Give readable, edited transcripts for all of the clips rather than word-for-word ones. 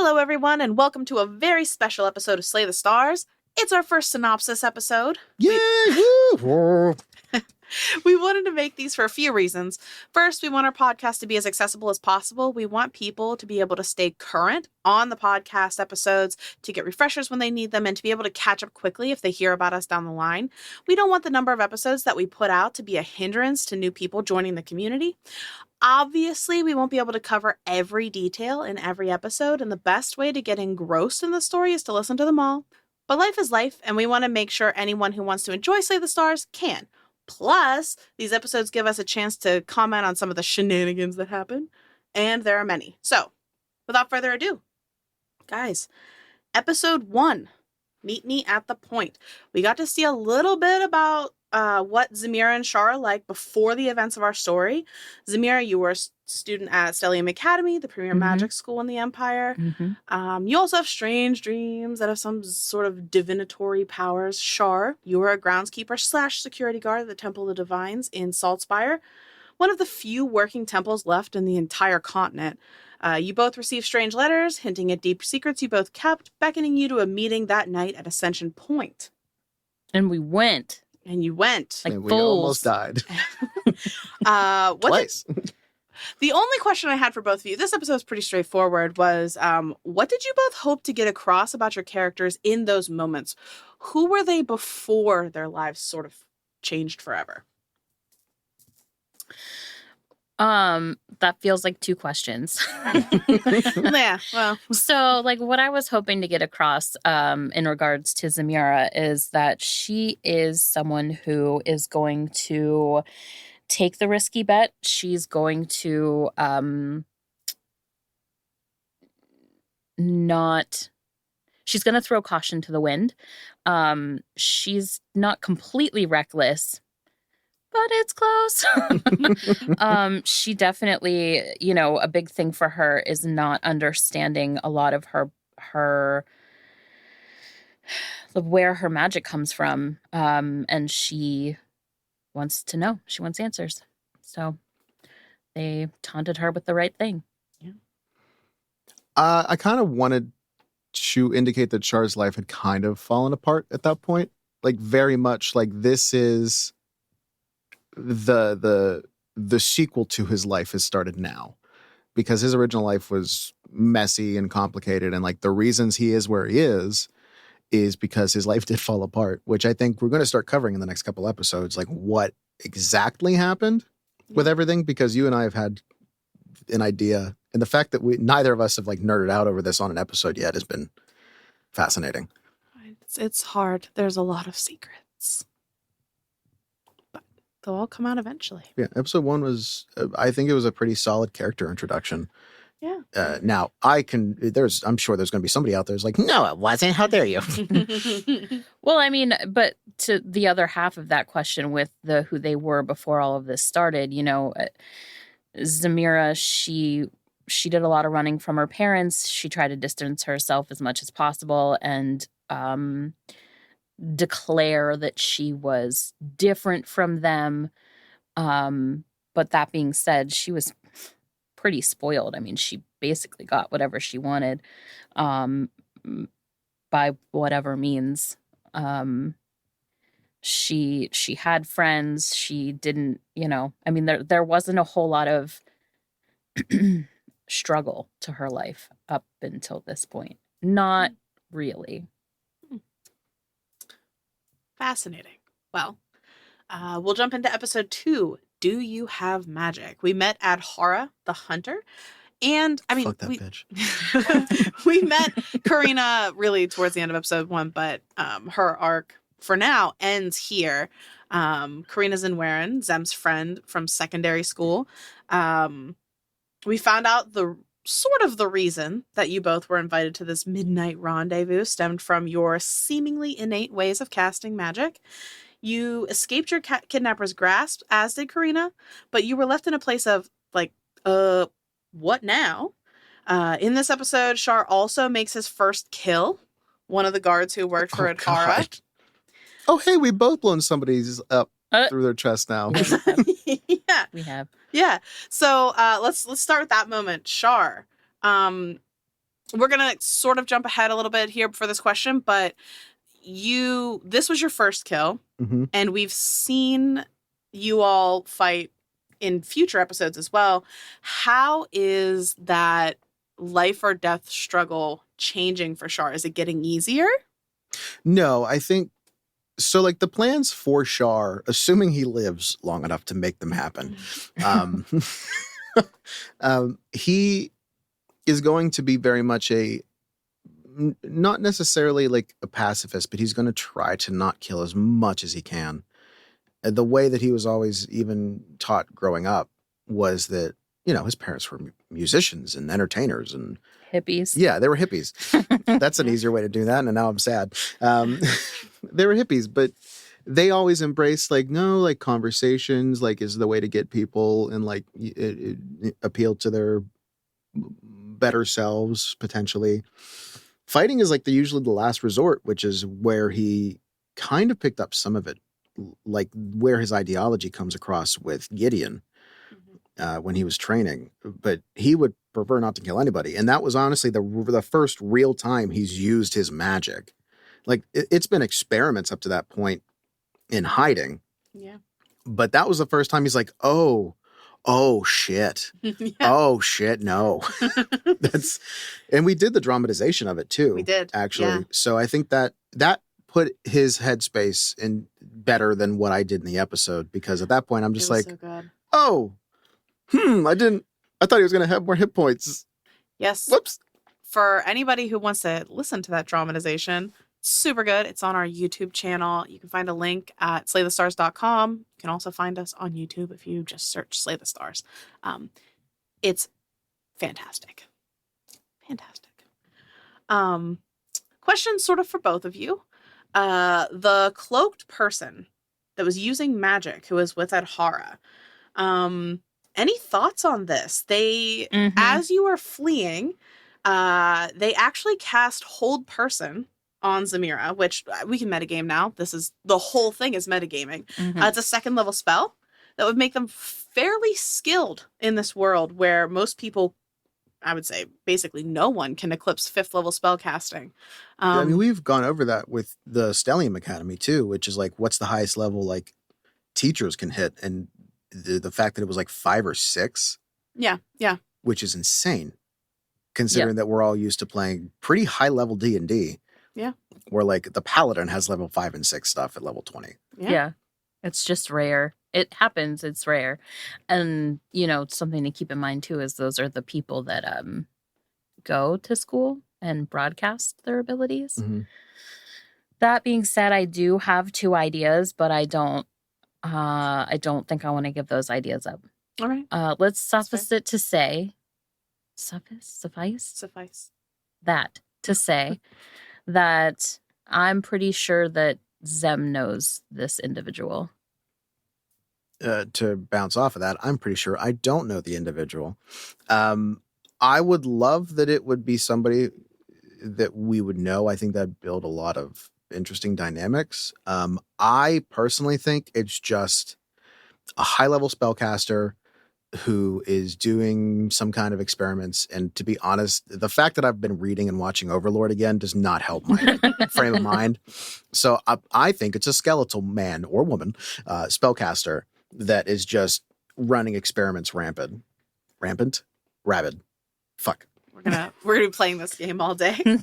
Hello, everyone, and welcome to a very special episode of Slay the Stars. It's our first synopsis episode. Yay! Woo! We wanted to make these for a few reasons. First, we want our podcast to be as accessible as possible. We want people to be able to stay current on the podcast episodes, to get refreshers when they need them, and to be able to catch up quickly if they hear about us down the line. We don't want the number of episodes that we put out to be a hindrance to new people joining the community. Obviously, we won't be able to cover every detail in every episode, and the best way to get engrossed in the story is to listen to them all. But life is life, and we want to make sure anyone who wants to enjoy Slay the Stars can. Plus, these episodes give us a chance to comment on some of the shenanigans that happen, and there are many. So, without further ado, guys, episode 1, Meet Me at the Point. We got to see a little bit about what Zamira and Shar are like before the events of our story. Zamira, you were a student at Stellium Academy, the premier magic school in the Empire. You also have strange dreams that have some sort of divinatory powers. Shar, you were a groundskeeper / security guard at the Temple of the Divines in Saltspire, one of the few working temples left in the entire continent. You both received strange letters hinting at deep secrets you both kept, beckoning you to a meeting that night at Ascension Point. And we went. And you went. Like we almost died. Twice. The only question I had for both of you, this episode was pretty straightforward, was what did you both hope to get across about your characters in those moments? Who were they before their lives sort of changed forever? That feels like two questions. Yeah, well. So, like, what I was hoping to get across in regards to Zamira is that she is someone who is going to take the risky bet. She's going to she's going to throw caution to the wind. She's not completely reckless, but it's close. She definitely, a big thing for her is not understanding a lot of where her magic comes from. And she wants to know. She wants answers. So they taunted her with the right thing. Yeah. I kind of wanted to indicate that Char's life had kind of fallen apart at that point. Like, very much like this is the sequel to his life has started now, because his original life was messy and complicated, and like the reasons he is where he is because his life did fall apart, which I think we're going to start covering in the next couple episodes, like what exactly happened with everything, because you and I have had an idea, and the fact that neither of us have like nerded out over this on an episode yet has been fascinating. It's hard. There's a lot of secrets. They'll all come out eventually. Yeah, episode 1 was, I think it was a pretty solid character introduction. Yeah. Now, I'm sure there's going to be somebody out there who's like, no, it wasn't. How dare you? Well, I mean, but to the other half of that question with who they were before all of this started, Zamira, she did a lot of running from her parents. She tried to distance herself as much as possible and declare that she was different from them. But that being said, she was pretty spoiled. I mean, she basically got whatever she wanted by whatever means. She had friends. She didn't, I mean, there wasn't a whole lot of struggle to her life up until this point. Not really. Fascinating. Well, we'll jump into episode 2. Do you have magic? We met at Hara, the hunter. And I mean, fuck that bitch. We met Karina really towards the end of episode 1, but her arc for now ends here. Karina's in Warren, Zem's friend from secondary school. We found out the reason that you both were invited to this midnight rendezvous stemmed from your seemingly innate ways of casting magic. You escaped your kidnapper's grasp, as did Karina, but you were left in a place of, like, what now? In this episode, Shar also makes his first kill, one of the guards who worked for Adhara. Oh, hey, we both blown somebody's up through their chest now. Yeah. We have. Yeah. So let's start with that moment. Shar, we're going to sort of jump ahead a little bit here for this question, but this was your first kill, Mm-hmm. and we've seen you all fight in future episodes as well. How is that life or death struggle changing for Shar? Is it getting easier? No, I think so. Like the plans for Shar, assuming he lives long enough to make them happen, he is going to be very much not necessarily like a pacifist, but he's going to try to not kill as much as he can. The way that he was always even taught growing up was that, his parents were musicians and entertainers and Hippies. yeah, they were hippies. That's an easier way to do that. And now I'm sad. They were hippies, but they always embraced no, conversations, is the way to get people and appeal to their better selves potentially. Fighting is usually the last resort, which is where he kind of picked up some of it, where his ideology comes across with Gideon when he was training. But he would prefer not to kill anybody, and that was honestly the first real time he's used his magic. It's been experiments up to that point in hiding, but that was the first time he's like, oh shit. Oh shit, no. And we did the dramatization of it too. We did, actually. yeah. So I think that put his headspace in better than what I did in the episode, because at that point I'm just so good. Oh, I thought he was going to have more hit points. Yes. Whoops. For anybody who wants to listen to that dramatization, super good. It's on our YouTube channel. You can find a link at slaythestars.com. You can also find us on YouTube if you just search Slay the Stars. It's fantastic. Fantastic. Question sort of for both of you. The cloaked person that was using magic who was with Adhara. Any thoughts on this? They, as you are fleeing, they actually cast Hold Person on Zamira, which we can metagame now. The whole thing is metagaming. It's a 2nd level spell that would make them fairly skilled in this world where most people, I would say basically no one, can eclipse 5th level spell casting. I mean, we've gone over that with the Stellium Academy too, which is what's the highest level teachers can hit, and the fact that it was 5 or 6. Yeah. Which is insane, considering that we're all used to playing pretty high level D&D. Yeah. Where the Paladin has level 5 and 6 stuff at level 20. Yeah. It's just rare. It happens. It's rare. And, something to keep in mind too is those are the people that go to school and broadcast their abilities. Mm-hmm. That being said, I do have 2 ideas, but I don't think I want to give those ideas up. All right. Let's suffice it to say, suffice that to say that I'm pretty sure that Zem knows this individual. To bounce off of that, I'm pretty sure I don't know the individual. I would love that it would be somebody that we would know. I think that'd build a lot of interesting dynamics. I personally think it's just a high-level spellcaster who is doing some kind of experiments. And to be honest, the fact that I've been reading and watching Overlord again does not help my frame of mind. So I think it's a skeletal man or woman spellcaster that is just running experiments rabid. Fuck. We're gonna be playing this game all day.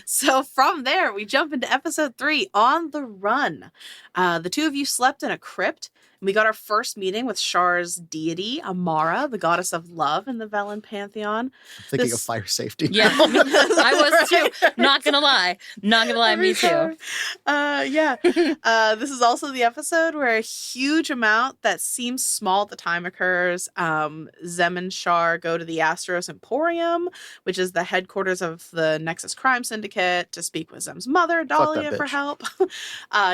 So from there, we jump into episode 3, On the Run. The 2 of you slept in a crypt. And we got our first meeting with Shar's deity, Amara, the goddess of love in the Velen pantheon. I'm thinking of fire safety. Yeah, I was too. Not gonna lie, me too. This is also the episode where a huge amount that seems small at the time occurs. Zem and Shar go to the Astros Emporium, which is the headquarters of the Nexus Crime Syndicate, to speak with Zem's mother, Dahlia, for help.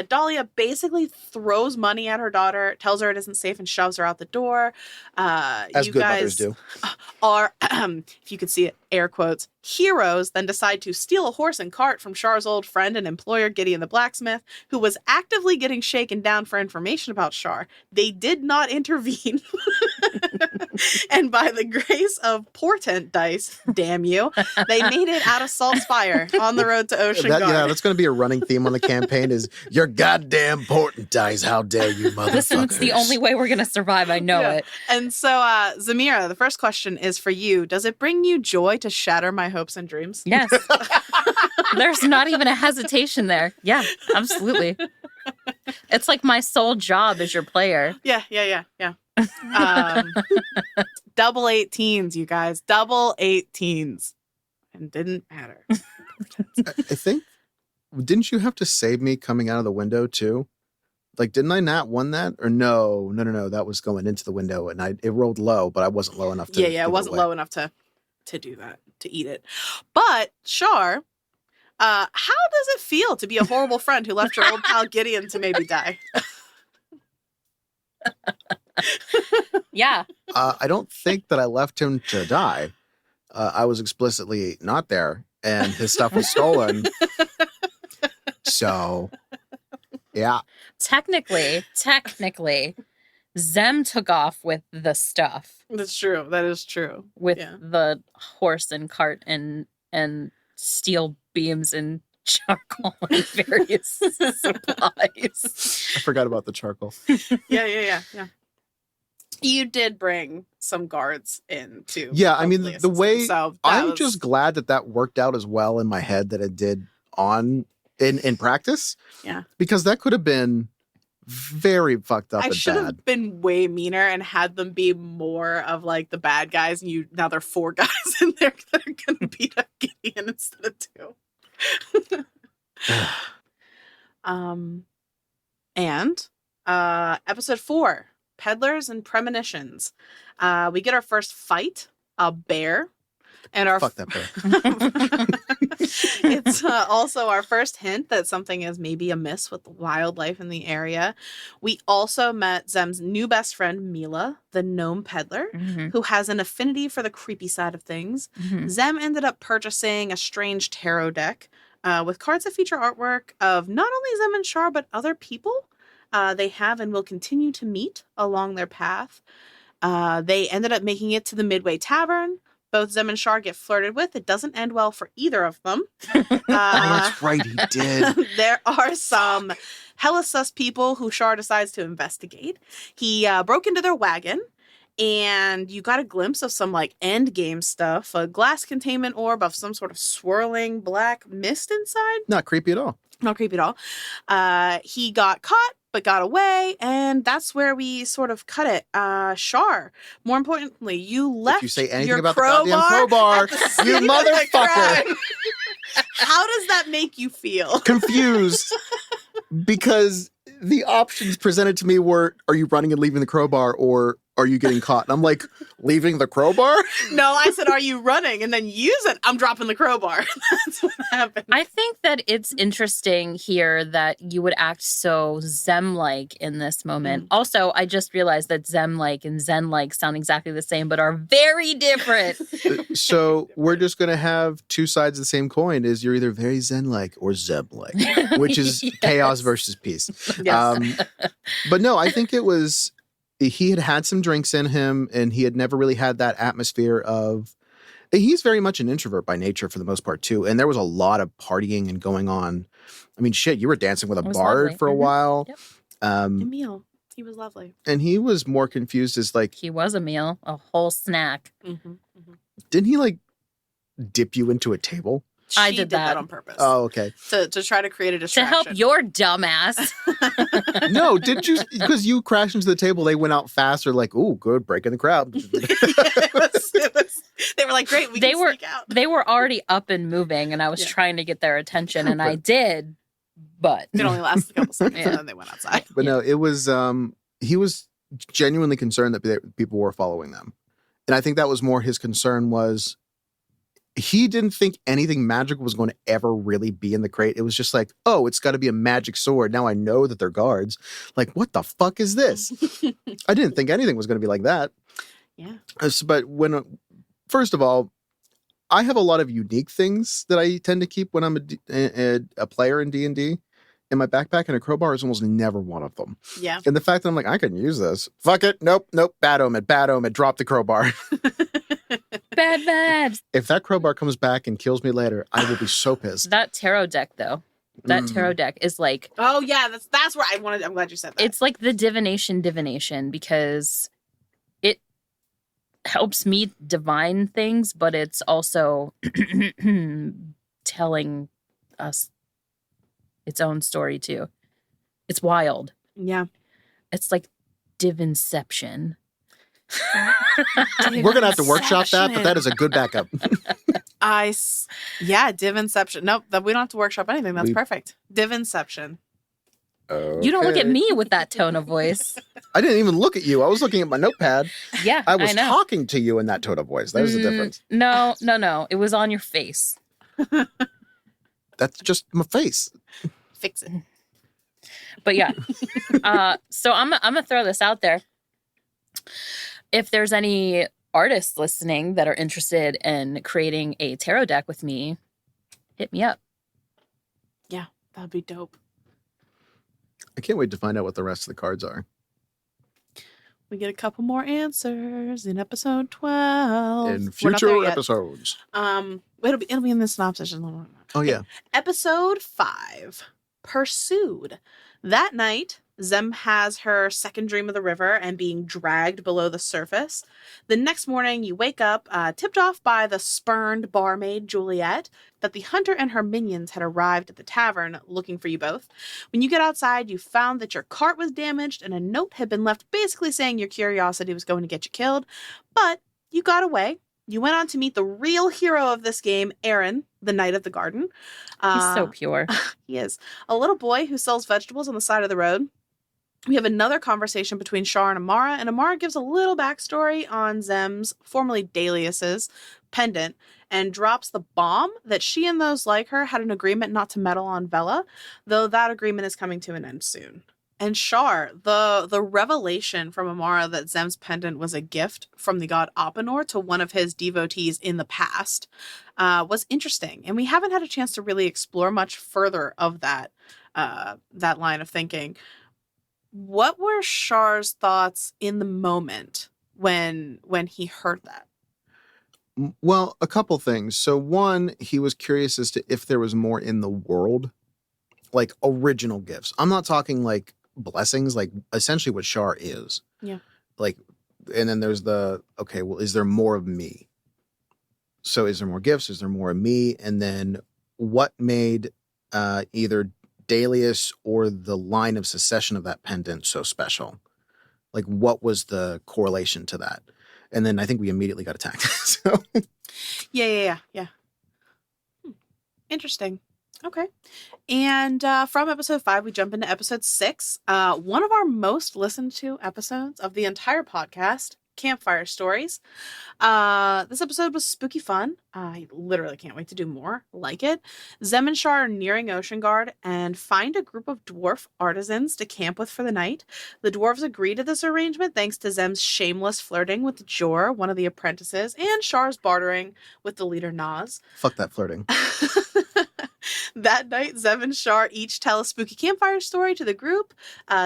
Dahlia basically throws money at her daughter, tells her it isn't safe, and shoves her out the door. As you good guys mothers do. Are, if you could see it, air quotes, heroes, then decide to steal a horse and cart from Shar's old friend and employer, Gideon the blacksmith, who was actively getting shaken down for information about Shar. They did not intervene. And by the grace of portent dice, damn you, they made it out of Salt Spire on the road to Ocean Guard. Yeah, that's going to be a running theme on the campaign is, your goddamn portent dice, how dare you, motherfuckers. Listen, it's the only way we're going to survive. I know it. And so, Zamira, the first question is for you. Does it bring you joy to shatter my hopes and dreams? Yes. There's not even a hesitation there. Yeah, absolutely. It's like my sole job as your player. Yeah. Double 18s, you guys. Double 18s. And didn't matter. I think, didn't you have to save me coming out of the window too? Like, didn't I not won that? Or no, that was going into the window and it rolled low, but I wasn't low enough to it wasn't low enough to do that, to eat it. But Shar, how does it feel to be a horrible friend who left your old pal Gideon to maybe die? Yeah. I don't think that I left him to die. I was explicitly not there, and his stuff was stolen. So, yeah. Technically, Zem took off with the stuff. That's true. That is true. With the horse and cart and steel beams and charcoal and various supplies. I forgot about the charcoal. Yeah. You did bring some guards in too. Yeah, I mean, the way, so I'm just glad that worked out as well in my head that it did in practice. Yeah. Because that could have been very fucked up and should bad. have been way meaner and had them be more of like the bad guys, and now there are 4 guys in there that are going to beat up Gideon instead of 2. Episode 4, Peddlers and Premonitions. We get our first fight, a bear. And our Fuck that bear. It's also our first hint that something is maybe amiss with wildlife in the area. We also met Zem's new best friend, Mila, the gnome peddler, who has an affinity for the creepy side of things. Zem ended up purchasing a strange tarot deck with cards that feature artwork of not only Zem and Shar, but other people they have and will continue to meet along their path. They ended up making it to the Midway Tavern. Both Zem and Shar get flirted with. It doesn't end well for either of them. That's right, he did. There are some hella sus people who Shar decides to investigate. He broke into their wagon, and you got a glimpse of some like end game stuff, a glass containment orb of some sort of swirling black mist inside. Not creepy at all. Not creepy at all. He got caught, but got away, and that's where we sort of cut it. Shar, more importantly, you left If you say anything your about the goddamn crowbar, you motherfucker. How does that make you feel? Confused. Because the options presented to me were, are you running and leaving the crowbar, or are you getting caught? And I'm like, leaving the crowbar? No, I said, are you running? And then you said, I'm dropping the crowbar. That's what happened. I think that it's interesting here that you would act so Zem-like in this moment. Also, I just realized that Zem-like and Zen-like sound exactly the same, but are very different. So we're just going to have 2 sides of the same coin, is you're either very Zen-like or Zeb-like, which is chaos versus peace. Yes. But no, I think it was, he had some drinks in him, and he had never really had that atmosphere of, he's very much an introvert by nature for the most part too. And there was a lot of partying and going on. I mean, shit, you were dancing with a bard lovely. for a while. Yep. Emil, he was lovely. And he was more confused as like, He was a meal, a whole snack. didn't he like dip you into a table? I She did that. on purpose. Oh, okay. To try to create a To distraction. help your dumbass. No, did you? Because you crashed into the table, they went out faster, like, ooh, good, breaking the crowd. They were like, great, we can sneak out. They were already up and moving, and I was trying to get their attention, and I did, but It only lasted a couple seconds, and then they went outside. But no, it was, he was genuinely concerned that people were following them. And I think that was more his concern was, he didn't think anything magical was going to ever really be in the crate. It was just like, oh, it's got to be a magic sword. Now I know that they're guards. Like, what the fuck is this? I didn't think anything was going to be like that. Yeah. But first of all, I have a lot of unique things that I tend to keep when I'm a player in D&D. in my backpack, and a crowbar is almost never one of them. Yeah. And the fact that I'm like, I can use this. Fuck it. Nope. Bad omen. Drop the crowbar. Bad vibes. If that crowbar comes back and kills me later, I will be so pissed. That tarot deck, though. That tarot deck is like... Oh, yeah. That's where I wanted... I'm glad you said that. It's like the divination because it helps me divine things, but it's also telling us its own story, too. It's wild. Yeah. It's like divinception. We're going to have to workshop that, but that is a good backup. Divinception. Nope, we don't have to workshop anything. That's perfect. Divinception. Okay. You don't look at me with that tone of voice. I didn't even look at you. I was looking at my notepad. Yeah, I was know. talking to you in that tone of voice. There's the difference. No. It was on your face. That's just my face. Fix it. But yeah. So I'm gonna throw this out there. If there's any artists listening that are interested in creating a tarot deck with me, hit me up. Yeah, that'd be dope. I can't wait to find out what the rest of the cards are. We get a couple more answers in episode 12. In future episodes. It'll be in the synopsis. Oh, yeah. Episode 5. Pursued. That night, Zem has her second dream of the river and being dragged below the surface. The next morning, you wake up, tipped off by the spurned barmaid, Juliet, that the hunter and her minions had arrived at the tavern looking for you both. When you get outside, you found that your cart was damaged and a note had been left basically saying your curiosity was going to get you killed. But you got away. You went on to meet the real hero of this game, Aaron, the Knight of the Garden. He's so pure. He is. A little boy who sells vegetables on the side of the road. We have another conversation between Char and Amara gives a little backstory on Zem's, formerly Dalius's, pendant, and drops the bomb that she and those like her had an agreement not to meddle on Vela, though that agreement is coming to an end soon. And Char, the revelation from Amara that Zem's pendant was a gift from the god Apenor to one of his devotees in the past was interesting. And we haven't had a chance to really explore much further of that line of thinking. What were Char's thoughts in the moment when he heard that? Well, a couple things. So one, he was curious as to if there was more in the world, like original gifts. I'm not talking like blessings, like essentially what Char is. Yeah. Like, and then there's is there more of me? So is there more gifts? Is there more of me? And then what made either Dalius or the line of succession of that pendant so special? Like, what was the correlation to that? And then I think we immediately got attacked. So Yeah. Interesting. Okay. And from episode 5, we jump into episode 6. One of our most listened to episodes of the entire podcast, Campfire Stories. This episode was spooky fun. I literally can't wait to do more like it. Zem and Char are nearing Ocean Guard and find a group of dwarf artisans to camp with for the night. The dwarves agree to this arrangement thanks to Zem's shameless flirting with Jor, one of the apprentices, and Char's bartering with the leader Naz. fuck that flirting. That night, Zem and Char each tell a spooky campfire story to the group.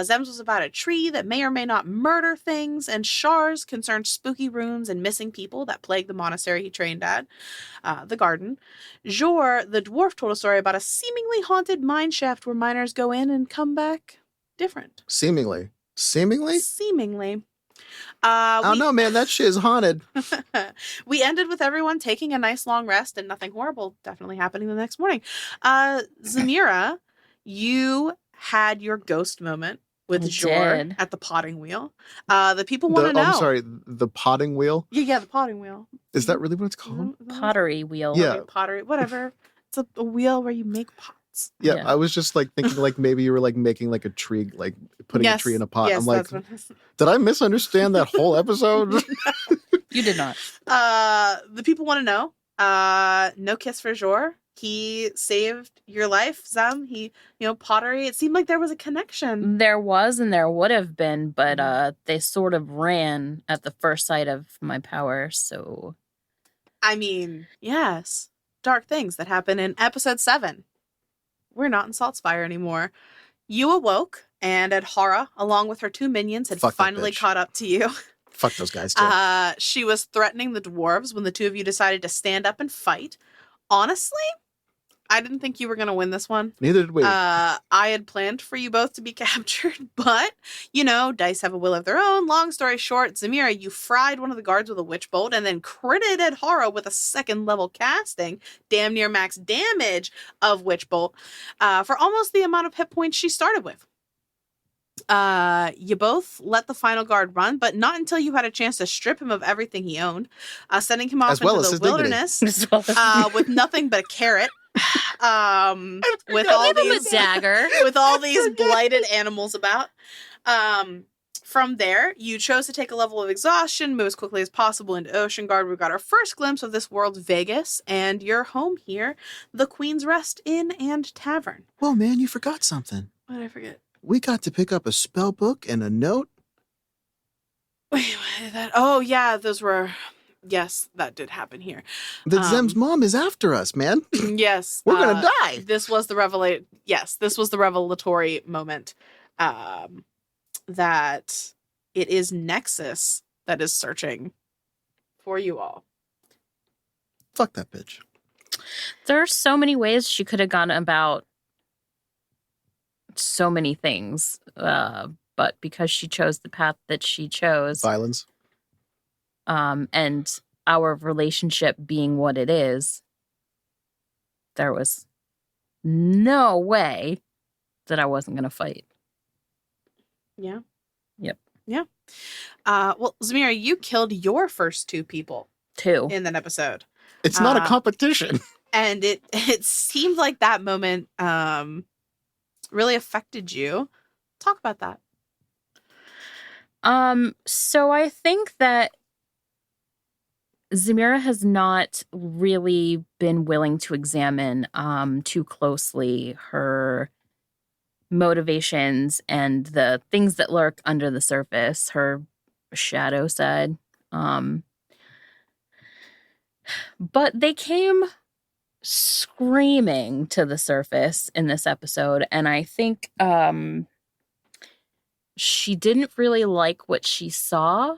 Zem's was about a tree that may or may not murder things, and Char's concerned spooky runes and missing people that plague the monastery he trained at, the garden. Jor, the dwarf, told a story about a seemingly haunted mine shaft where miners go in and come back different. Seemingly. I don't know, man. That shit is haunted. We ended with everyone taking a nice long rest and nothing horrible definitely happening the next morning. Zamira, you had your ghost moment with Jor at the potting wheel. The people want to know. I'm sorry, the potting wheel? Yeah, the potting wheel. Is that really what it's called? Pottery wheel. Yeah. Pottery, whatever. It's a wheel where you make pots. Yeah, I was just like thinking like maybe you were like making like a tree, like putting a tree in a pot. Yes, I'm like, did I misunderstand that whole episode? You did not. The people want to know. No kiss for Jor. He saved your life, Zem. Pottery. It seemed like there was a connection. There was and there would have been, but they sort of ran at the first sight of my power, so... I mean, yes. Dark things that happen in episode 7. we're not in Saltspire anymore. You awoke, and Adhara, along with her 2 minions, had Fuck that finally bitch. caught up to you. Fuck those guys too. She was threatening the dwarves when the 2 of you decided to stand up and fight. Honestly, I didn't think you were going to win this one. Neither did we. I had planned for you both to be captured, but, dice have a will of their own. Long story short, Zamira, you fried one of the guards with a witch bolt and then critted Adhara with a 2nd level casting, damn near max damage of witch bolt, for almost the amount of hit points she started with. You both let the final guard run, but not until you had a chance to strip him of everything he owned, sending him off into the wilderness with nothing but a carrot. With all these dagger, with all these blighted animals about. From there, you chose to take a level of exhaustion, move as quickly as possible into Ocean Guard. We got our first glimpse of this world's Vegas and your home here, the Queen's Rest Inn and Tavern. Whoa, man, you forgot something. What did I forget? We got to pick up a spell book and a note. Wait, what is that? Oh, yeah, those were... Yes, that did happen here. That Zem's mom is after us, man. Yes. We're going to die. This was the revelatory moment. That it is Nexus that is searching for you all. Fuck that bitch. There are so many ways she could have gone about so many things, but because she chose the path that she chose, Violence. And our relationship being what it is, there was no way that I wasn't going to fight. Yeah. Yep. Yeah. Well, Zamira, you killed your first 2 people 2 in that episode. It's not a competition. And it seemed like that moment really affected you. Talk about that. So I think that Zamira has not really been willing to examine too closely her motivations and the things that lurk under the surface, her shadow side. But they came screaming to the surface in this episode, and I think she didn't really like what she saw,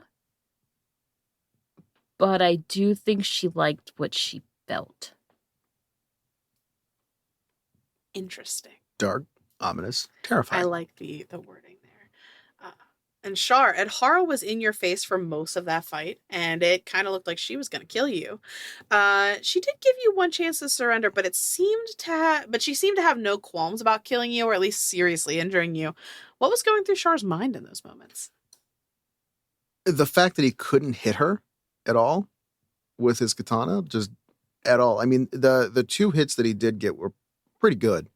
but I do think she liked what she felt. Interesting. Dark, ominous, terrifying. I like the wording there. And Shar, Adhara was in your face for most of that fight, and it kind of looked like she was going to kill you. She did give you one chance to surrender, but she seemed to have no qualms about killing you, or at least seriously injuring you. What was going through Shar's mind in those moments? The fact that he couldn't hit her at all with his katana, just at all. I mean, the 2 hits that he did get were pretty good.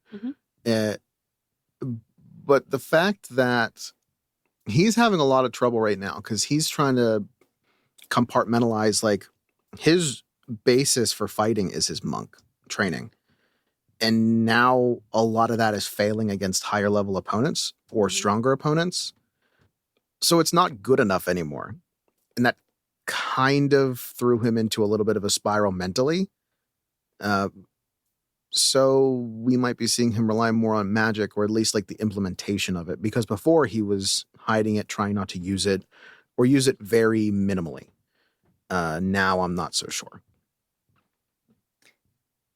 But the fact that he's having a lot of trouble right now because he's trying to compartmentalize, like, his basis for fighting is his monk training. And now a lot of that is failing against higher level opponents or stronger opponents. So it's not good enough anymore. And that kind of threw him into a little bit of a spiral mentally. So we might be seeing him rely more on magic, or at least like the implementation of it, because before he was hiding it, trying not to use it, or use it very minimally. Now I'm not so sure.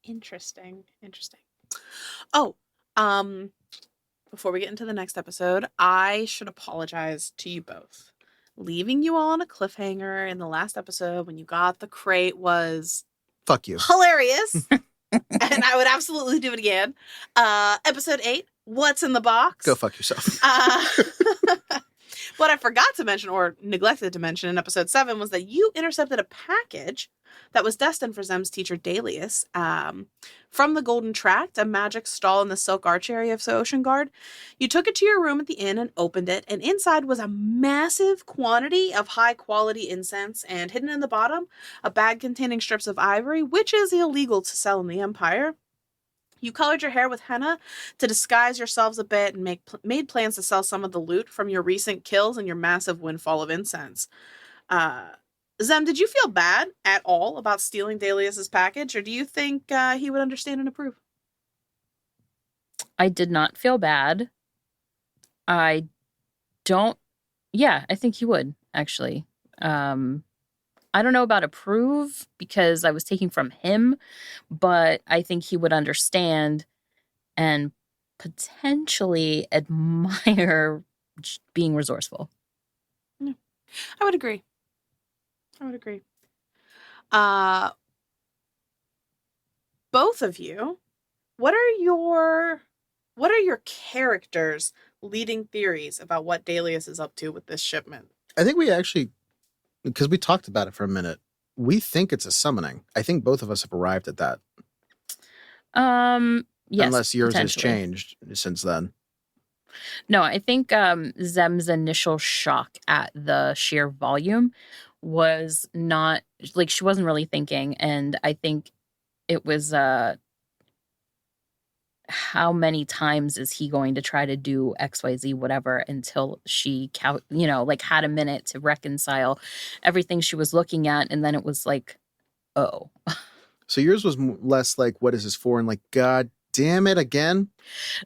Interesting. Oh, before we get into the next episode, I should apologize to you both. Leaving you all on a cliffhanger in the last episode when you got the crate was... Fuck you. Hilarious. And I would absolutely do it again. Episode 8, What's in the Box? Go fuck yourself. What I forgot to mention, or neglected to mention in episode 7, was that you intercepted a package that was destined for Zem's teacher, Dalius, from the Golden Tract, a magic stall in the Silk Arch area of Ocean Guard. You took it to your room at the inn and opened it, and inside was a massive quantity of high-quality incense, and hidden in the bottom, a bag containing strips of ivory, which is illegal to sell in the Empire. You colored your hair with henna to disguise yourselves a bit and made plans to sell some of the loot from your recent kills and your massive windfall of incense. Zem, did you feel bad at all about stealing Dalius's package, or do you think he would understand and approve? I did not feel bad. I don't. Yeah, I think he would actually. I don't know about approve because I was taking from him, but I think he would understand and potentially admire being resourceful. Yeah. I would agree. Uh, both of you, what are your characters' leading theories about what Dalius is up to with this shipment? I think we actually, because we talked about it for a minute, we think it's a summoning. I think both of us have arrived at that. Yes, unless yours has potentially. changed since then. No, I think Zem's initial shock at the sheer volume was not like she wasn't really thinking, and I think it was how many times is he going to try to do XYZ whatever until she had a minute to reconcile everything she was looking at, and then it was like, oh. So yours was less like, what is this for? And like, God damn it again.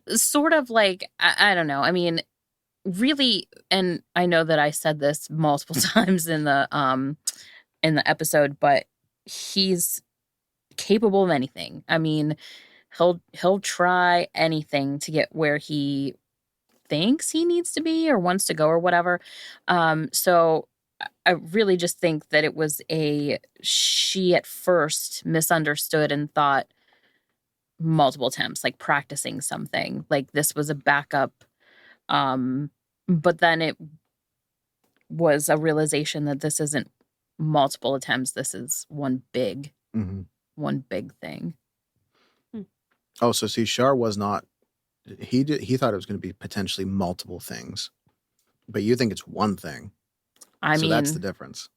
Sort of like, I don't know. I mean, really, and I know that I said this multiple times in the episode, but he's capable of anything. I mean, he'll try anything to get where he thinks he needs to be or wants to go or whatever. So I really just think that it was she at first misunderstood and thought multiple attempts, like practicing something, like this was a backup. But then it was a realization that this isn't multiple attempts. This is one big thing. Oh, so see, Shar was not. He thought it was going to be potentially multiple things, but you think it's one thing. I mean, that's the difference.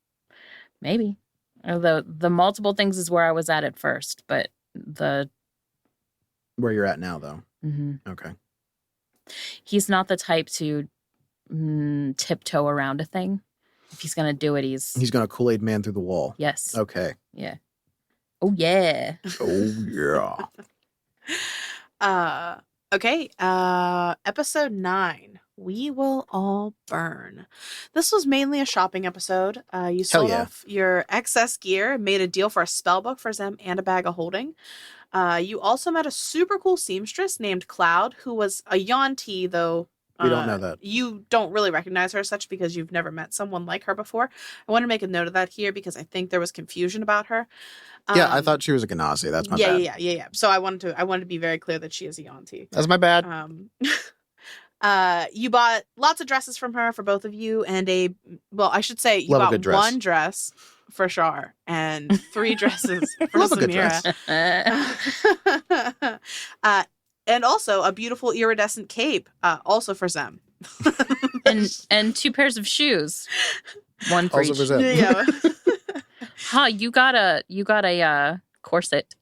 Maybe. Although the multiple things is where I was at first, but where you're at now, though. Mm-hmm. Okay. He's not the type to tiptoe around a thing. If he's gonna do it, he's gonna Kool-Aid man through the wall. Yes. Okay. Yeah. Oh yeah. Oh yeah. Okay. Episode 9. We Will All Burn. This was mainly a shopping episode. You sold off your excess gear, made a deal for a spell book for Zem and a bag of holding. You also met a super cool seamstress named Cloud, who was a Yuan-ti, though. We don't know that. You don't really recognize her as such because you've never met someone like her before. I want to make a note of that here because I think there was confusion about her. Yeah, I thought she was a Ganassi. That's my bad. Yeah. So I wanted to be very clear that she is a Yuan-ti. That's my bad. You bought lots of dresses from her for both of you, and you bought one dress for Shar and 3 dresses for Samira. And also a beautiful iridescent cape, also for Zem. and 2 pairs of shoes. One for also each. For Zem. Yeah. You got a corset.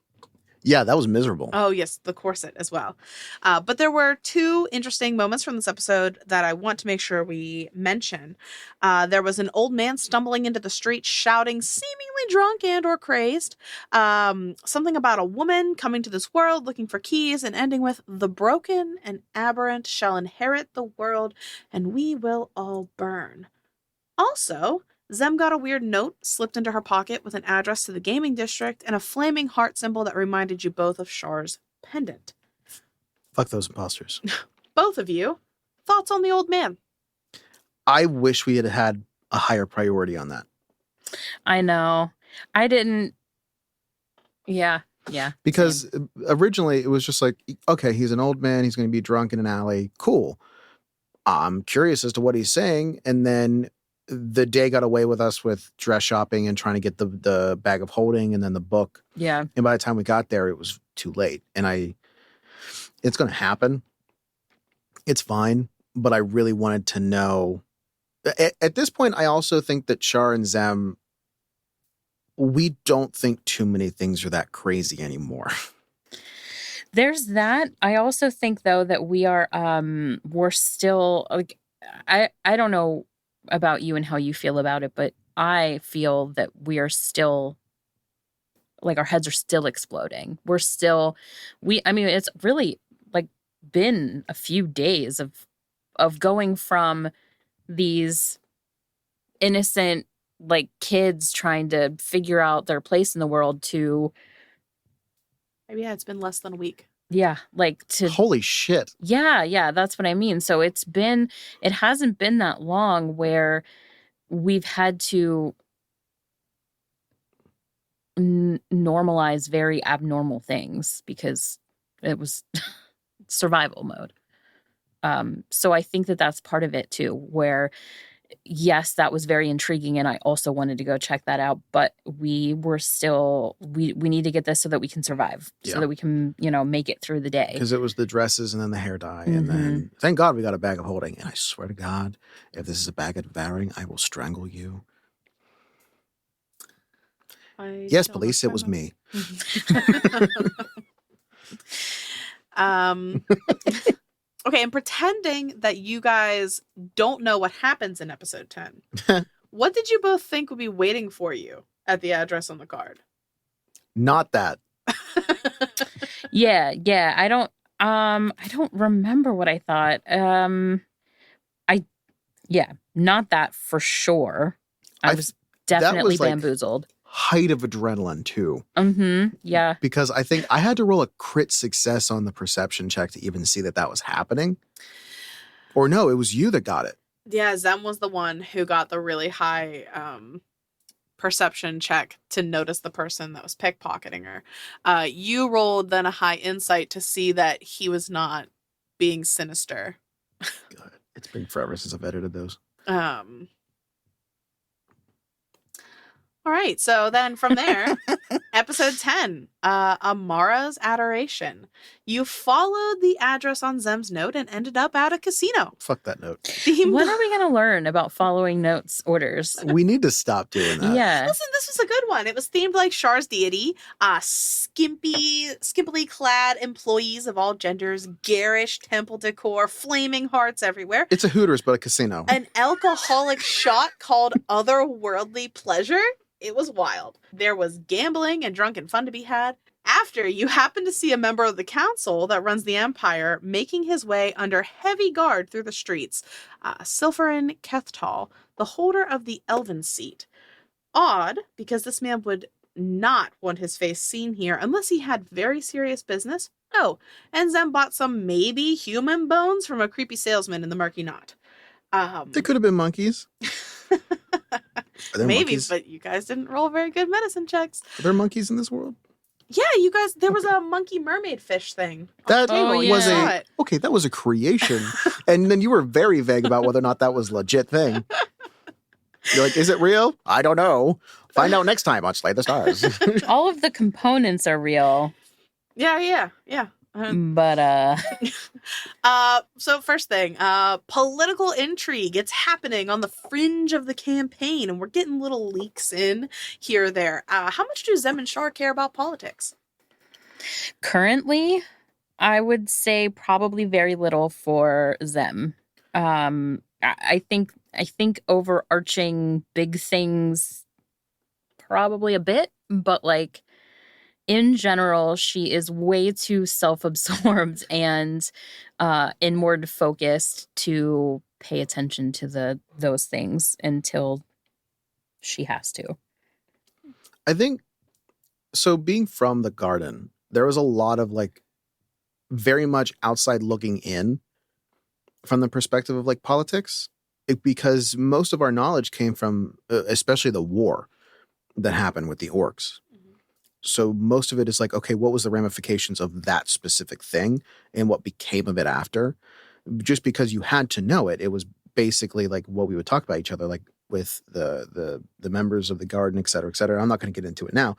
Yeah, that was miserable. Oh, yes, the corset as well. But there were 2 interesting moments from this episode that I want to make sure we mention. There was an old man stumbling into the street, shouting, seemingly drunk and or crazed. Something about a woman coming to this world looking for keys, and ending with, the broken and aberrant shall inherit the world, and we will all burn. Also, Zem got a weird note slipped into her pocket with an address to the gaming district and a flaming heart symbol that reminded you both of Shar's pendant. Fuck those imposters. Both of you, thoughts on the old man? I wish we had a higher priority on that. I know. I didn't. Yeah. Because originally it was just like, okay, he's an old man. He's going to be drunk in an alley. Cool. I'm curious as to what he's saying. And then the day got away with us with dress shopping and trying to get the bag of holding and then the book. Yeah. And by the time we got there, it was too late. And it's going to happen. It's fine. But I really wanted to know. At this point, I also think that Shar and Zem, we don't think too many things are that crazy anymore. There's that. I also think, though, that we're still, like, I don't know about you and how you feel about it, but I feel that we are still, like, our heads are still exploding. It's really, like, been a few days of going from these innocent like kids trying to figure out their place in the world to Maybe it's been less than a week. like to Holy shit. yeah, that's what I mean. So it hasn't been that long where we've had to normalize very abnormal things because it was survival mode. So I think that that's part of it too, where yes, that was very intriguing and I also wanted to go check that out, but we were still we need to get this so that we can survive, so that we can, make it through the day. Because it was the dresses and then the hair dye. And then thank God we got a bag of holding. And I swear to God, if this is a bag of devouring, I will strangle you. Yes, police, it was me. Okay, and pretending that you guys don't know what happens in episode 10, what did you both think would be waiting for you at the address on the card? Not that. Yeah. I don't remember what I thought. Not that for sure. I was definitely bamboozled. Height of adrenaline too. Yeah. Because I think I had to roll a crit success on the perception check to even see that was happening. Or no, it was you that got it. Yeah, Zem was the one who got the really high perception check to notice the person that was pickpocketing her. You rolled then a high insight to see that he was not being sinister. God, it's been forever since I've edited those. All right, so then from there, episode 10, Amara's Adoration. You followed the address on Zem's note and ended up at a casino. Fuck that note. When are we going to learn about following notes orders? We need to stop doing that. Yeah. Listen, this was a good one. It was themed like Char's deity. Skimpily clad employees of all genders, garish temple decor, flaming hearts everywhere. It's a Hooters, but a casino. An alcoholic shot called Otherworldly Pleasure. It was wild. There was gambling and drunken fun to be had. After, you happen to see a member of the council that runs the empire making his way under heavy guard through the streets. Silverin Kethtal, the holder of the Elven seat. Odd, because this man would not want his face seen here unless he had very serious business. Oh, and Zem bought some maybe human bones from a creepy salesman in the Murky Knot. They could have been monkeys. Maybe, monkeys? But you guys didn't roll very good medicine checks. Are there monkeys in this world? Yeah, you guys, there was a monkey mermaid fish thing. That was that was a creation. And then you were very vague about whether or not that was a legit thing. You're like, is it real? I don't know. Find out next time on Slay the Stars. All of the components are real. Yeah. But so first thing, political intrigue. It's happening on the fringe of the campaign, and we're getting little leaks in here or there. How much do Zem and Char care about politics? Currently, I would say probably very little for Zem. I think overarching big things, probably a bit, but like in general, she is way too self-absorbed and inward focused to pay attention to those things until she has to. I think so. Being from the garden, there was a lot of like very much outside looking in from the perspective of like politics, because most of our knowledge came from especially the war that happened with the orcs. So most of it is like, okay, what was the ramifications of that specific thing and what became of it after? Just because you had to know it, it was basically like what we would talk about each other, like with the members of the garden, et cetera, et cetera. I'm not going to get into it now,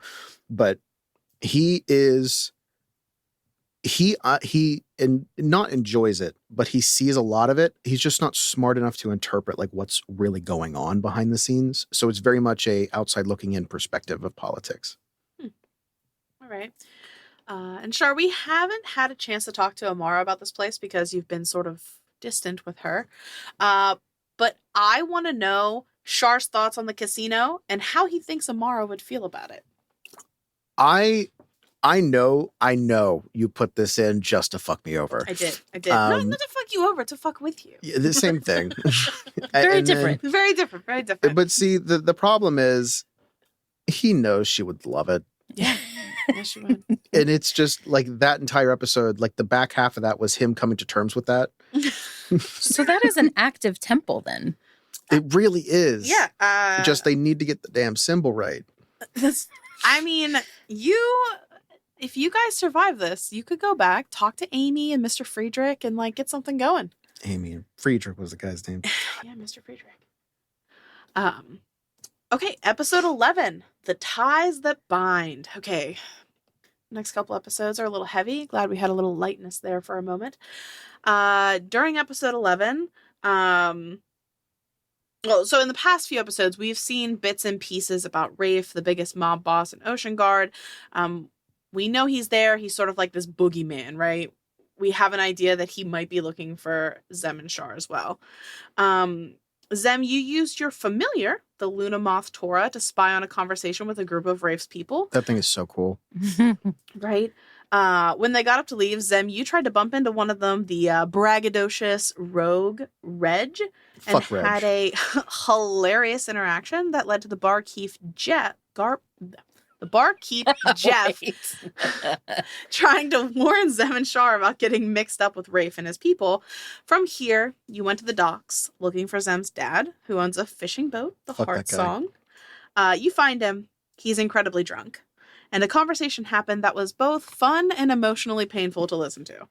but he not enjoys it, but he sees a lot of it. He's just not smart enough to interpret like what's really going on behind the scenes. So it's very much a outside looking in perspective of politics. Right. And Char, we haven't had a chance to talk to Amara about this place because you've been sort of distant with her. But I want to know Char's thoughts on the casino and how he thinks Amara would feel about it. I I know you put this in just to fuck me over. I did. Not to fuck you over, to fuck with you. Yeah, the same thing. Very different. Very different. Very different. But see, the problem is he knows she would love it. Yeah. Yes, she would. And it's just like that entire episode, like the back half of that was him coming to terms with that. So that is an active temple then. It really is. Yeah. Just they need to get the damn symbol right. I mean, if you guys survive this, you could go back, talk to Amy and Mr. Friedrich and like get something going. Amy and Friedrich was the guy's name. Yeah, Mr. Friedrich. Okay, episode 11, The Ties That Bind. Okay. Next couple episodes are a little heavy. Glad we had a little lightness there for a moment. During episode 11, so in the past few episodes, we've seen bits and pieces about Rafe, the biggest mob boss in Ocean Guard. We know he's there. He's sort of like this boogeyman, right? We have an idea that he might be looking for Zem and Shar as well. Zem, you used your familiar, the Luna Moth Tora, to spy on a conversation with a group of Rafe's people. That thing is so cool. Right? When they got up to leave, Zem, you tried to bump into one of them, the braggadocious rogue Reg, and Fuck Reg. had a hilarious interaction that led to the barkeep Jeff trying to warn Zem and Shar about getting mixed up with Rafe and his people. From here, you went to the docks looking for Zem's dad, who owns a fishing boat, the Fuck Heart that guy. Song. You find him. He's incredibly drunk. And a conversation happened that was both fun and emotionally painful to listen to.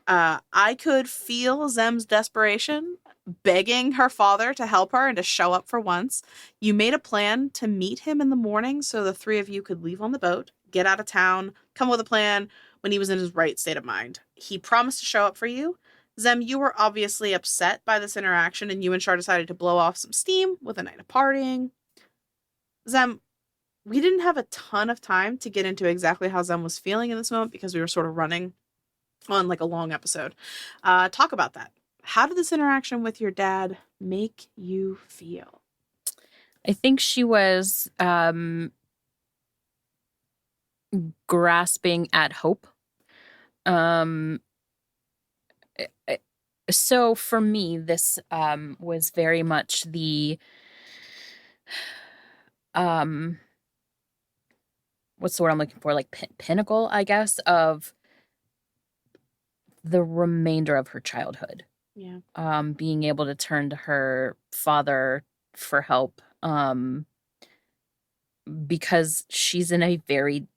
I could feel Zem's desperation, begging her father to help her and to show up for once. You made a plan to meet him in the morning so the three of you could leave on the boat, get out of town, come with a plan when he was in his right state of mind. He promised to show up for you. Zem, you were obviously upset by this interaction, and you and Shar decided to blow off some steam with a night of partying. Zem, we didn't have a ton of time to get into exactly how Zem was feeling in this moment because we were sort of running on like a long episode. Talk about that. How did this interaction with your dad make you feel? I think she was grasping at hope. So for me, this was very much the what's the word I'm looking for? Like pinnacle, I guess, of the remainder of her childhood. Yeah. Being able to turn to her father for help. Because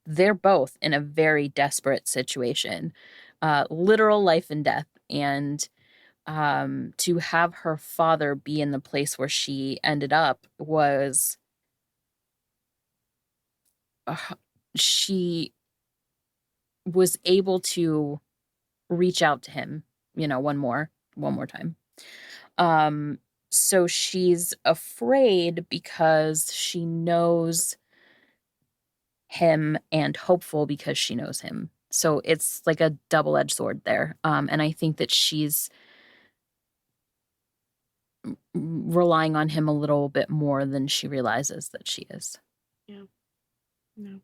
they're both in a very desperate situation, literal life and death. And to have her father be in the place where she ended up was, she was able to reach out to him, one more time. So she's afraid because she knows him and hopeful because she knows him. So it's like a double-edged sword there. And I think that she's relying on him a little bit more than she realizes that she is. Yeah. No.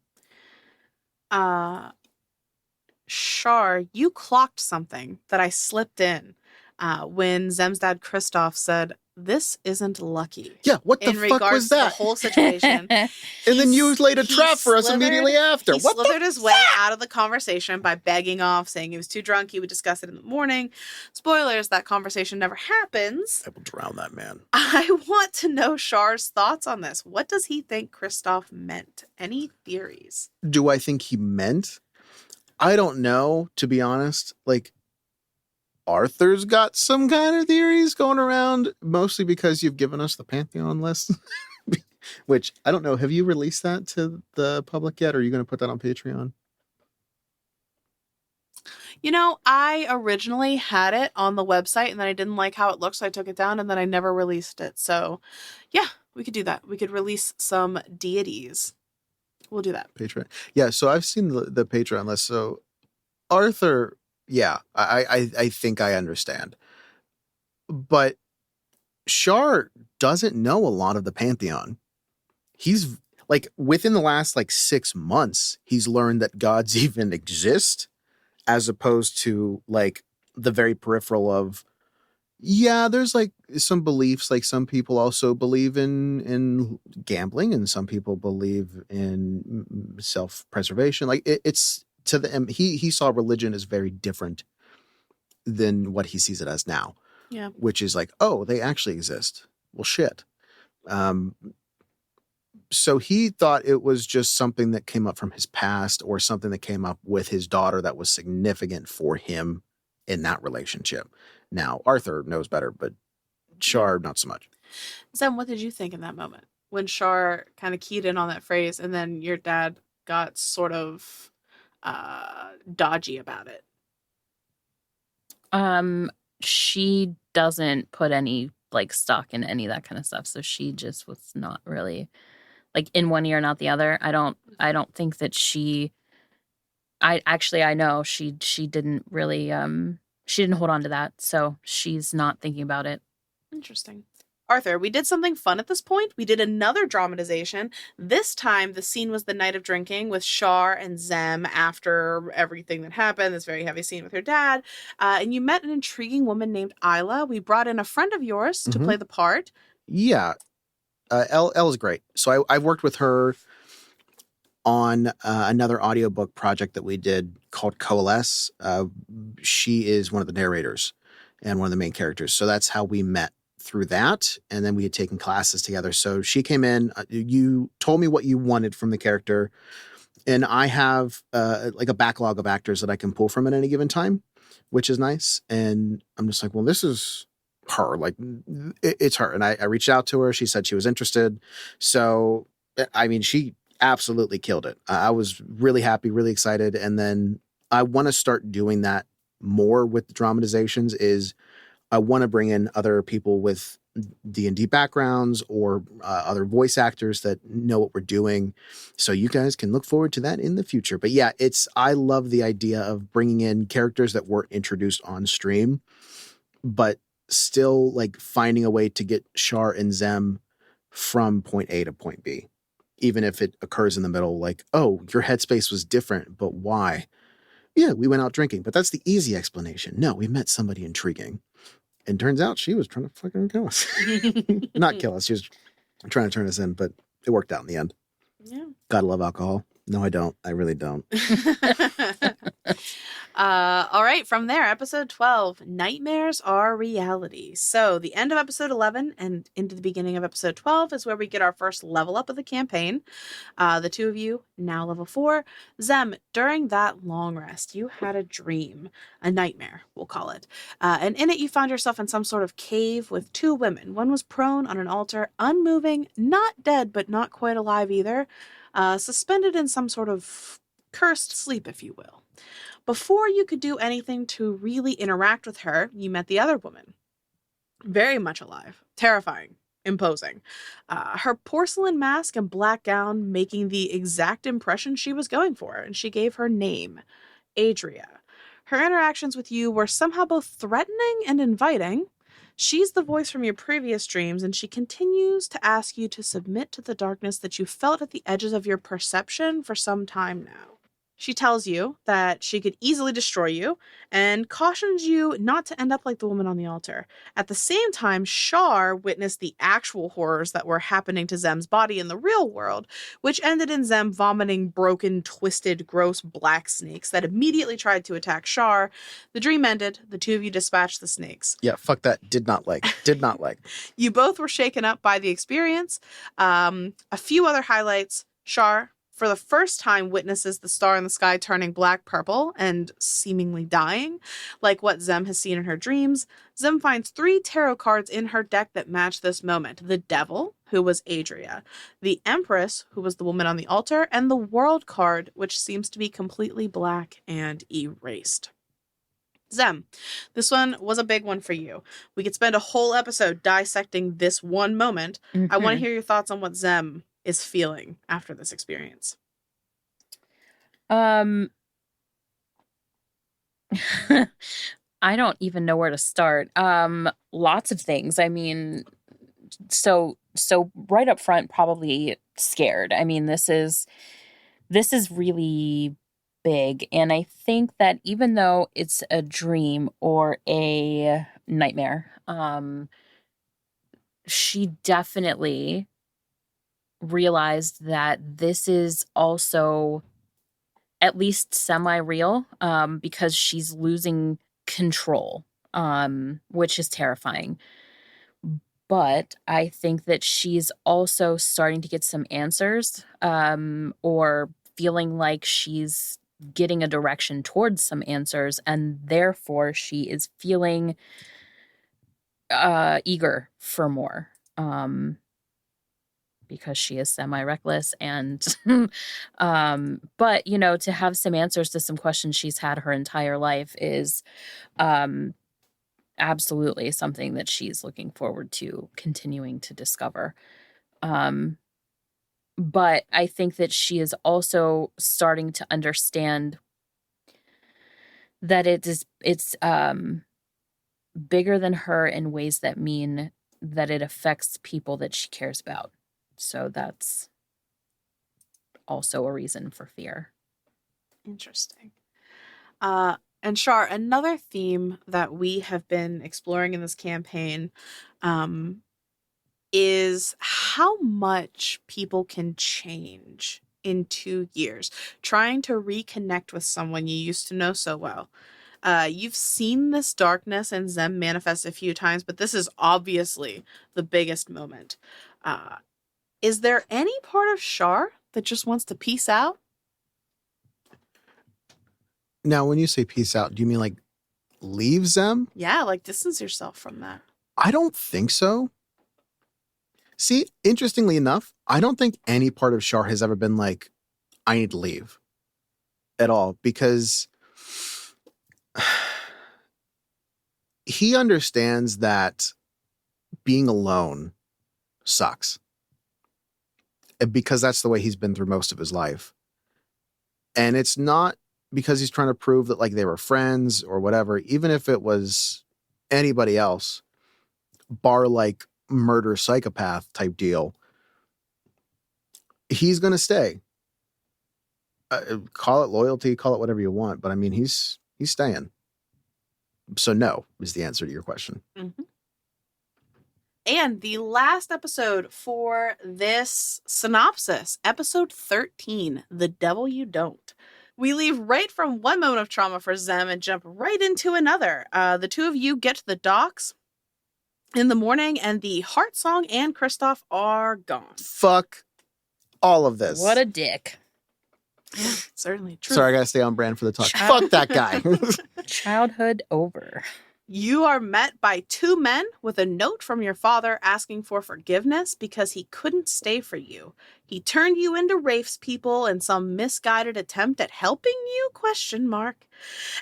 Shar, you clocked something that I slipped in when Zem's dad Christoph said, "This isn't lucky." Yeah, what the in fuck regards was to the that? whole situation. And then you laid a trap for us immediately after. He What slithered the his way out of the conversation by begging off, saying he was too drunk, he would discuss it in the morning. Spoilers, that conversation never happens. I will drown that man. I want to know Shar's thoughts on this. What does he think Christoph meant? Any theories? Do I think he meant? I don't know, to be honest. Like, Arthur's got some kind of theories going around, mostly because you've given us the Pantheon list, which I don't know. Have you released that to the public yet? Or are you going to put that on Patreon? I originally had it on the website and then I didn't like how it looked, so I took it down and then I never released it. So, yeah, we could do that. We could release some deities. We'll do that. Patreon. Yeah, so I've seen the Patreon list. So, Arthur... Yeah, I think I understand. But Shar doesn't know a lot of the Pantheon. He's like within the last like 6 months, he's learned that gods even exist, as opposed to like the very peripheral of, yeah, there's like some beliefs. Like some people also believe in gambling, and some people believe in self-preservation. Like it's to them. He saw religion as very different than what he sees it as now. Yeah. Which is like, oh, they actually exist. Well, shit. Um, so he thought it was just something that came up from his past, or something that came up with his daughter that was significant for him in that relationship. Now, Arthur knows better, but Char, not so much. Zem, what did you think in that moment when Char kind of keyed in on that phrase and then your dad got sort of dodgy about it? She doesn't put any like stock in any of that kind of stuff. So she just was not really like in one ear, not the other. I don't think that I know she didn't really, she didn't hold on to that. So she's not thinking about it. Interesting. Arthur, we did something fun at this point. We did another dramatization. This time, the scene was the night of drinking with Char and Zem after everything that happened, this very heavy scene with her dad. And you met an intriguing woman named Isla. We brought in a friend of yours to play the part. Yeah. Elle is great. So I've worked with her on another audiobook project that we did called Coalesce. She is one of the narrators and one of the main characters. So that's how we met through that. And then we had taken classes together. So she came in, you told me what you wanted from the character. And I have like a backlog of actors that I can pull from at any given time, which is nice. And I'm just like, well, this is her. Like, it's her. And I reached out to her. She said she was interested. So, I mean, she absolutely killed it. I was really happy, really excited. And then I want to start doing that more with the dramatizations. Is I want to bring in other people with D&D backgrounds, or other voice actors that know what we're doing. So you guys can look forward to that in the future. But yeah, I love the idea of bringing in characters that weren't introduced on stream, but still like finding a way to get Char and Zem from point A to point B. Even if it occurs in the middle, like, oh, your headspace was different, but why? Yeah, we went out drinking, but that's the easy explanation. No, we met somebody intriguing. And turns out she was trying to fucking kill us. Not kill us. She was trying to turn us in, but it worked out in the end. Yeah. Gotta love alcohol. No, I don't. I really don't. All right, from there, episode 12, Nightmares Are Reality. So the end of episode 11 and into the beginning of episode 12 is where we get our first level up of the campaign. The two of you, now level 4. Zem, during that long rest, you had a dream, a nightmare, we'll call it. And in it, you found yourself in some sort of cave with 2 women. One was prone on an altar, unmoving, not dead, but not quite alive either, suspended in some sort of cursed sleep, if you will. Before you could do anything to really interact with her, you met the other woman. Very much alive, terrifying, imposing. Her porcelain mask and black gown making the exact impression she was going for, and she gave her name, Adria. Her interactions with you were somehow both threatening and inviting. She's the voice from your previous dreams, and she continues to ask you to submit to the darkness that you felt at the edges of your perception for some time now. She tells you that she could easily destroy you and cautions you not to end up like the woman on the altar. At the same time, Char witnessed the actual horrors that were happening to Zem's body in the real world, which ended in Zem vomiting broken, twisted, gross black snakes that immediately tried to attack Char. The dream ended. The two of you dispatched the snakes. Yeah, fuck that. Did not like. You both were shaken up by the experience. A few other highlights. Char, for the first time, witnesses the star in the sky turning black-purple and seemingly dying, like what Zem has seen in her dreams. Zem finds 3 tarot cards in her deck that match this moment. The Devil, who was Adria, the Empress, who was the woman on the altar, and the World card, which seems to be completely black and erased. Zem, this one was a big one for you. We could spend a whole episode dissecting this one moment. Mm-hmm. I want to hear your thoughts on what Zem is feeling after this experience. I don't even know where to start. Lots of things. I mean, so So right up front, probably scared. I mean, this is really big. And I think that even though it's a dream or a nightmare, she definitely realized that this is also at least semi-real, because she's losing control, which is terrifying. But I think that she's also starting to get some answers, or feeling like she's getting a direction towards some answers, and therefore she is feeling eager for more, because she is semi-reckless. And but to have some answers to some questions she's had her entire life is absolutely something that she's looking forward to continuing to discover. But I think that she is also starting to understand that it's bigger than her in ways that mean that it affects people that she cares about. So that's also a reason for fear. Interesting. And Shar, another theme that we have been exploring in this campaign is how much people can change in 2 years, trying to reconnect with someone you used to know so well. You've seen this darkness and Zem manifest a few times, but this is obviously the biggest moment. Is there any part of Shar that just wants to peace out? Now, when you say peace out, do you mean like leave them? Yeah, like distance yourself from that. I don't think so. See, interestingly enough, I don't think any part of Shar has ever been like, I need to leave at all, because he understands that being alone sucks, because that's the way he's been through most of his life. And it's not because he's trying to prove that like they were friends or whatever. Even if it was anybody else, bar like murder psychopath type deal, he's going to stay. Call it loyalty, call it whatever you want, but I mean, he's staying. So no is the answer to your question. Mm-hmm. And the last episode for this synopsis, episode 13, The Devil You Don't. We leave right from one moment of trauma for Zem and jump right into another. The two of you get to the docks in the morning, and the Heart Song and Kristoff are gone. Fuck all of this. What a dick. Yeah, certainly true. Sorry, I gotta stay on brand for the talk. Fuck that guy. Childhood over. You are met by two men with a note from your father asking for forgiveness because he couldn't stay for you. He turned you into Rafe's people in some misguided attempt at helping you? ?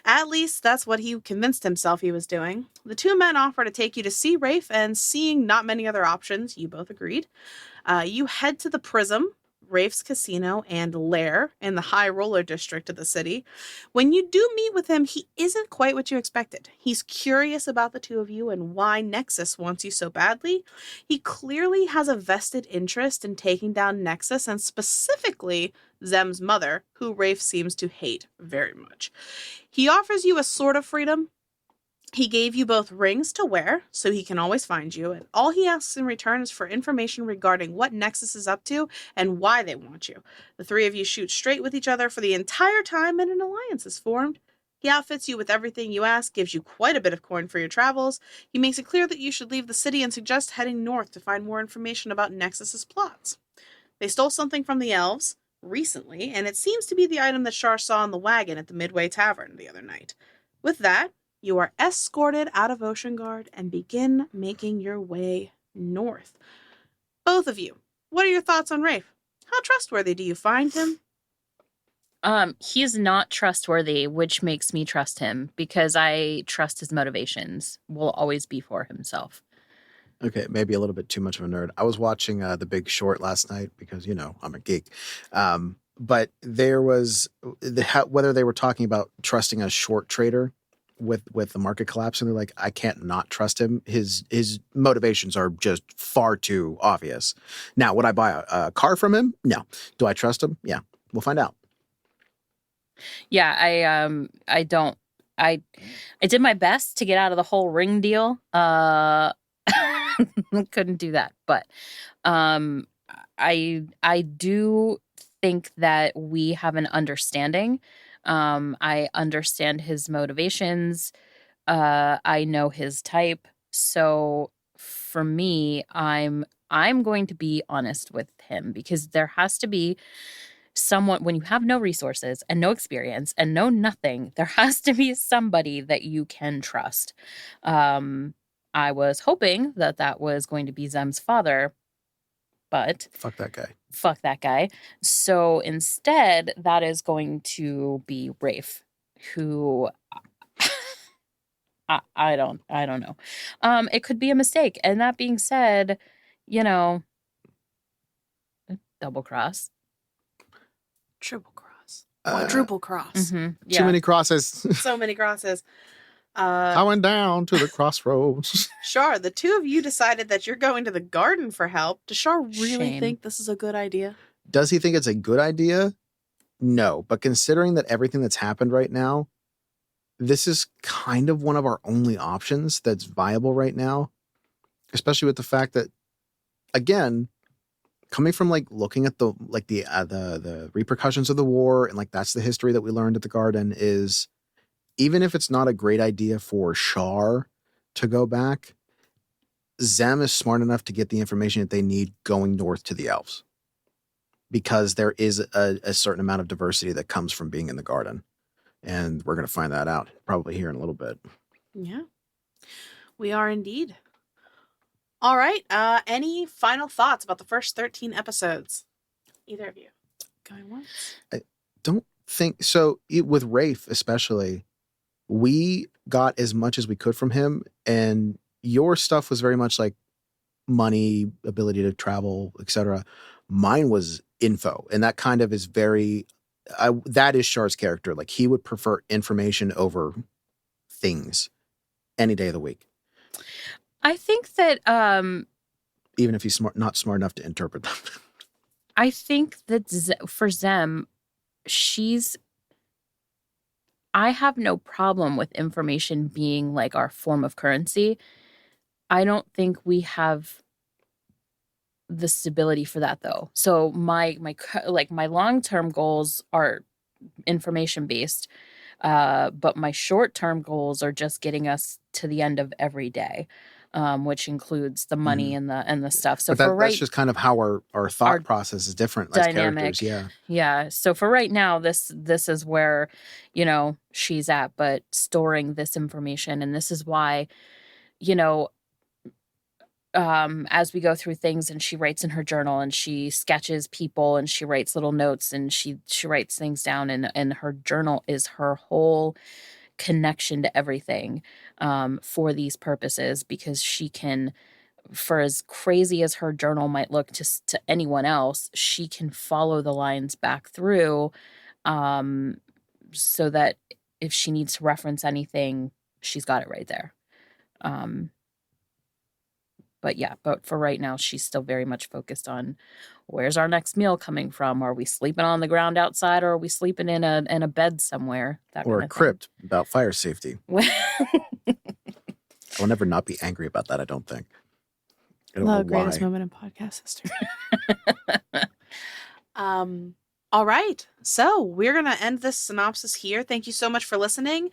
At least that's what he convinced himself he was doing. The two men offer to take you to see Rafe, and seeing not many other options, you both agreed. You head to the Prism, Rafe's casino, and lair in the high roller district of the city. When you do meet with him, he isn't quite what you expected. He's curious about the two of you and why Nexus wants you so badly. He clearly has a vested interest in taking down Nexus, and specifically Zem's mother, who Rafe seems to hate very much. He offers you a sort of freedom. He gave you both rings to wear, so he can always find you, and all he asks in return is for information regarding what Nexus is up to and why they want you. The three of you shoot straight with each other for the entire time, and an alliance is formed. He outfits you with everything you ask, gives you quite a bit of coin for your travels. He makes it clear that you should leave the city and suggests heading north to find more information about Nexus's plots. They stole something from the elves recently, and it seems to be the item that Shar saw in the wagon at the Midway Tavern the other night. With that, you are escorted out of Oceanguard and begin making your way north. Both of you, what are your thoughts on Rafe? How trustworthy do you find him? He's not trustworthy, which makes me trust him because I trust his motivations will always be for himself. Okay, maybe a little bit too much of a nerd. I was watching The Big Short last night because, I'm a geek. But there was, whether they were talking about trusting a short trader with the market collapse, and they're like, I can't not trust him. His motivations are just far too obvious. Now, would I buy a car from him? No. Do I trust him? Yeah. We'll find out. Yeah, I don't. I did my best to get out of the whole ring deal. Couldn't do that, but I do think that we have an understanding. I understand his motivations. I know his type. So for me, I'm going to be honest with him, because there has to be someone, when you have no resources and no experience and no nothing, there has to be somebody that you can trust. I was hoping that that was going to be Zem's father, but Fuck that guy. fuck that guy. So instead, that is going to be Rafe, who I don't know. It could be a mistake. And that being said, double cross. Triple cross. Quadruple cross. Mm-hmm. Too many crosses. So many crosses. I went down to the crossroads. Shar, the two of you decided that you're going to the garden for help. Does Shar really Shame. think this is a good idea? Does he think it's a good idea? No. But considering that everything that's happened right now, this is kind of one of our only options that's viable right now. Especially with the fact that, again, coming from like looking at the repercussions of the war, and like that's the history that we learned at the garden, is even if it's not a great idea for Shar to go back, Zem is smart enough to get the information that they need going north to the elves, because there is a certain amount of diversity that comes from being in the garden, and we're going to find that out probably here in a little bit. Yeah, we are indeed. All right. Any final thoughts about the first 13 episodes? Either of you? Going once? I don't think so. With Rafe especially, we got as much as we could from him, and your stuff was very much like money, ability to travel, etc. Mine was info, and that kind of is very that is Shar's character. Like, he would prefer information over things any day of the week, I think that even if he's not smart enough to interpret them. I think that for Zem, I have no problem with information being like our form of currency. I don't think we have the stability for that, though. So my long-term goals are information based, but my short-term goals are just getting us to the end of every day, which includes the money and the stuff. So but that's just kind of how our thought our process is different dynamic. as characters. Yeah. So for right now, this is where she's at, but storing this information, and this is why as we go through things, and she writes in her journal, and she sketches people, and she writes little notes, and she writes things down, and her journal is her whole connection to everything, for these purposes, because she can, for as crazy as her journal might look to anyone else, she can follow the lines back through, so that if she needs to reference anything, she's got it right there. But for right now, she's still very much focused on where's our next meal coming from? Are we sleeping on the ground outside, or are we sleeping in a bed somewhere? Or a crypt about fire safety. I'll never not be angry about that, I don't think. I don't know why. The greatest moment in podcast history. All right. So we're going to end this synopsis here. Thank you so much for listening.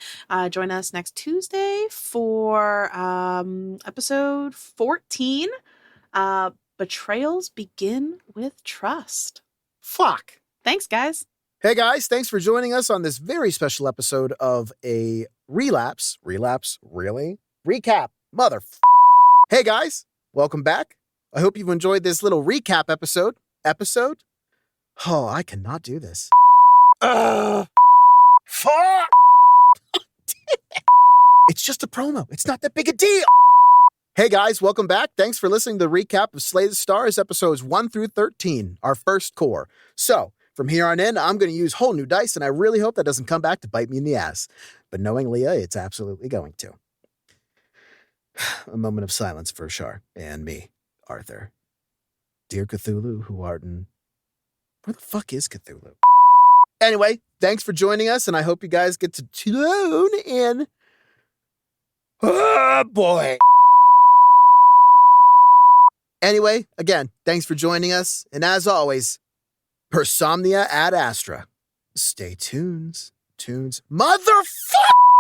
Join us next Tuesday for episode 14. Betrayals Begin With Trust. Fuck. Thanks, guys. Hey, guys. Thanks for joining us on this very special episode of a relapse. Relapse? Really? Recap. Hey, guys. Welcome back. I hope you've enjoyed this little recap episode. Oh, I cannot do this. Fuck! It's just a promo. It's not that big a deal. Hey guys, welcome back. Thanks for listening to the recap of Slay the Stars episodes 1 through 13, our first Cour. So, From here on in, I'm going to use whole new dice, and I really hope that doesn't come back to bite me in the ass. But knowing Leah, it's absolutely going to. A moment of silence for Shar and me, Arthur. Dear Cthulhu, who art in... Where the fuck is Cthulhu? Anyway, thanks for joining us, and I hope you guys get to tune in. Oh, boy. Anyway, again, thanks for joining us, and as always, per somnia ad astra. Stay tuned. Motherfucker!